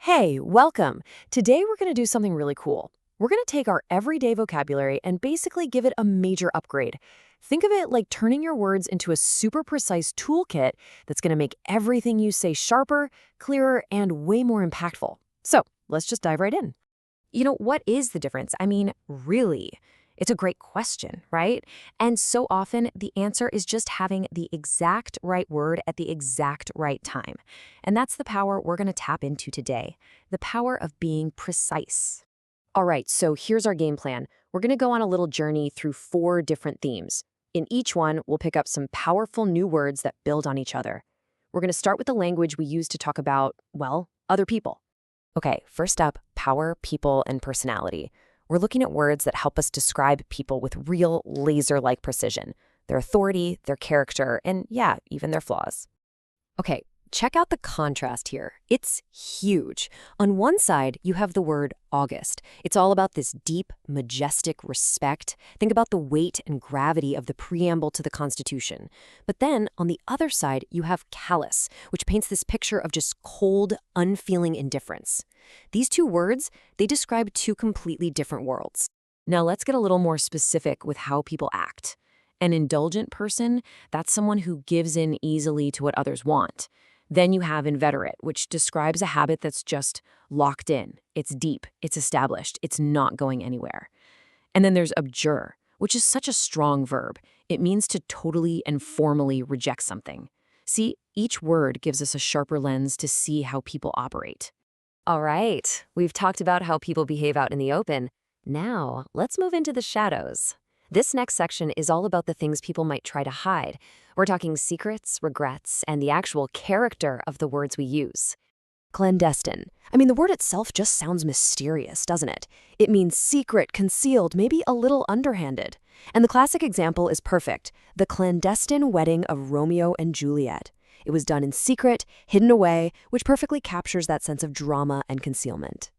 Hey, welcome. Today we're going to do something really cool. We're going to take our everyday vocabulary and basically give it a major upgrade. Think of it like turning your words into a super precise toolkit that's going to make everything you say sharper, clearer, and way more impactful. So let's just dive right in. What is the difference? Really? It's a great question, right? And so often the answer is just having the exact right word at the exact right time. And that's the power we're going to tap into today, the power of being precise. All right, so here's our game plan. We're going to go on a little journey through 4 different themes. In each one, we'll pick up some powerful new words that build on each other. We're going to start with the language we use to talk about, well, other people. Okay, first up, power, people, and personality. We're looking at words that help us describe people with real laser-like precision, their authority, their character, and yeah, even their flaws. Okay, check out the contrast here. It's huge. On one side, you have the word august. It's all about this deep, majestic respect. Think about the weight and gravity of the preamble to the Constitution. But then, on the other side, you have callous, which paints this picture of just cold, unfeeling indifference. These two words, they describe 2 completely different worlds. Now let's get a little more specific with how people act. An indulgent person, that's someone who gives in easily to what others want. Then you have inveterate, which describes a habit that's just locked in. It's deep, it's established, it's not going anywhere. And then there's abjure, which is such a strong verb. It means to totally and formally reject something. See, each word gives us a sharper lens to see how people operate. All right, we've talked about how people behave out in the open. Now, let's move into the shadows. This next section is all about the things people might try to hide. We're talking secrets, regrets, and the actual character of the words we use. Clandestine. The word itself just sounds mysterious, doesn't it? It means secret, concealed, maybe a little underhanded. And the classic example is perfect, the clandestine wedding of Romeo and Juliet. It was done in secret, hidden away, which perfectly captures that sense of drama and concealment.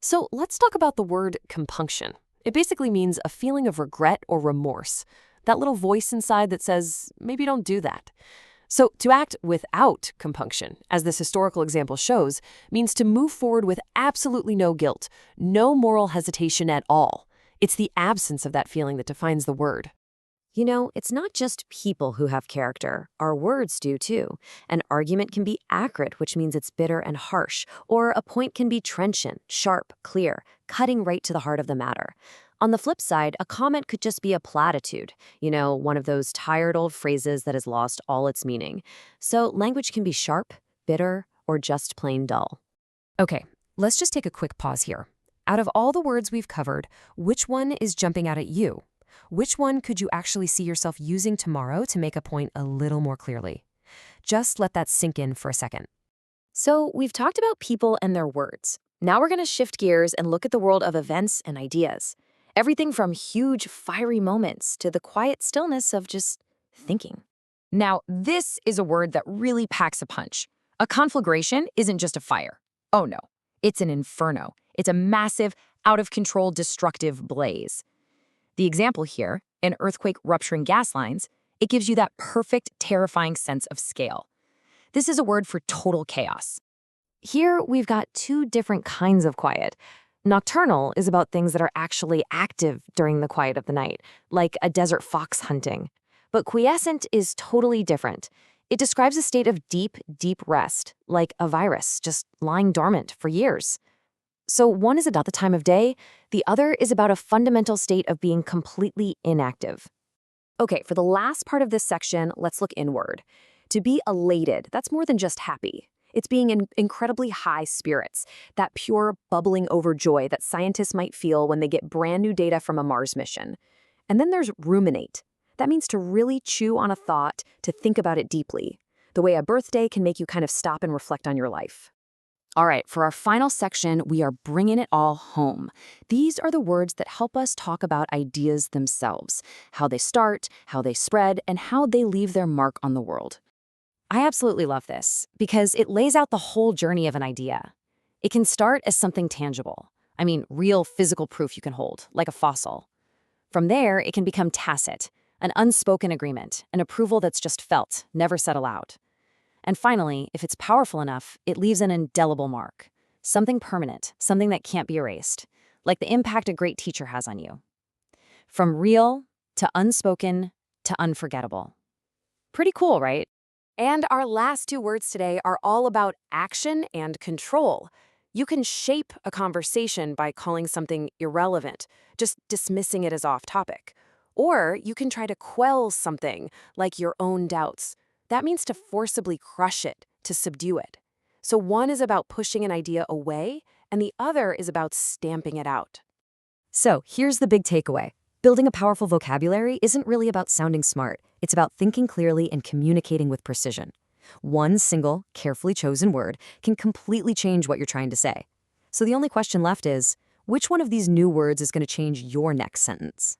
So let's talk about the word compunction. It basically means a feeling of regret or remorse. That little voice inside that says, maybe don't do that. So to act without compunction, as this historical example shows, means to move forward with absolutely no guilt, no moral hesitation at all. It's the absence of that feeling that defines the word. It's not just people who have character. Our words do too. An argument can be acrid, which means it's bitter and harsh, or a point can be trenchant, sharp, clear, cutting right to the heart of the matter. On the flip side, a comment could just be a platitude, one of those tired old phrases that has lost all its meaning. So language can be sharp, bitter, or just plain dull. Okay, let's just take a quick pause here. Out of all the words we've covered, which one is jumping out at you? Which one could you actually see yourself using tomorrow to make a point a little more clearly? Just let that sink in for a second. So we've talked about people and their words. Now we're going to shift gears and look at the world of events and ideas. Everything from huge, fiery moments to the quiet stillness of just thinking. Now, this is a word that really packs a punch. A conflagration isn't just a fire. Oh no, it's an inferno. It's a massive, out-of-control, destructive blaze. The example here, an earthquake rupturing gas lines, it gives you that perfect, terrifying sense of scale. This is a word for total chaos. Here, we've got 2 different kinds of quiet. Nocturnal is about things that are actually active during the quiet of the night, like a desert fox hunting. But quiescent is totally different. It describes a state of deep, deep rest, like a virus just lying dormant for years. So one is about the time of day, the other is about a fundamental state of being completely inactive. Okay, for the last part of this section, let's look inward. To be elated, that's more than just happy. It's being in incredibly high spirits, that pure bubbling over joy that scientists might feel when they get brand new data from a Mars mission. And then there's ruminate. That means to really chew on a thought, to think about it deeply, the way a birthday can make you kind of stop and reflect on your life. All right, for our final section, we are bringing it all home. These are the words that help us talk about ideas themselves, how they start, how they spread, and how they leave their mark on the world. I absolutely love this because it lays out the whole journey of an idea. It can start as something tangible. Real physical proof you can hold, like a fossil. From there, it can become tacit, an unspoken agreement, an approval that's just felt, never said aloud. And finally, if it's powerful enough, it leaves an indelible mark, Something permanent, something that can't be erased, like the impact a great teacher has on you. From real to unspoken to unforgettable. Pretty cool, right? And our last two words today are all about action and control. You can shape a conversation by calling something irrelevant, just dismissing it as off topic. Or you can try to quell something, like your own doubts. That means to forcibly crush it, to subdue it. So one is about pushing an idea away, and the other is about stamping it out. So here's the big takeaway. Building a powerful vocabulary isn't really about sounding smart. It's about thinking clearly and communicating with precision. One single, carefully chosen word can completely change what you're trying to say. So the only question left is, which one of these new words is going to change your next sentence?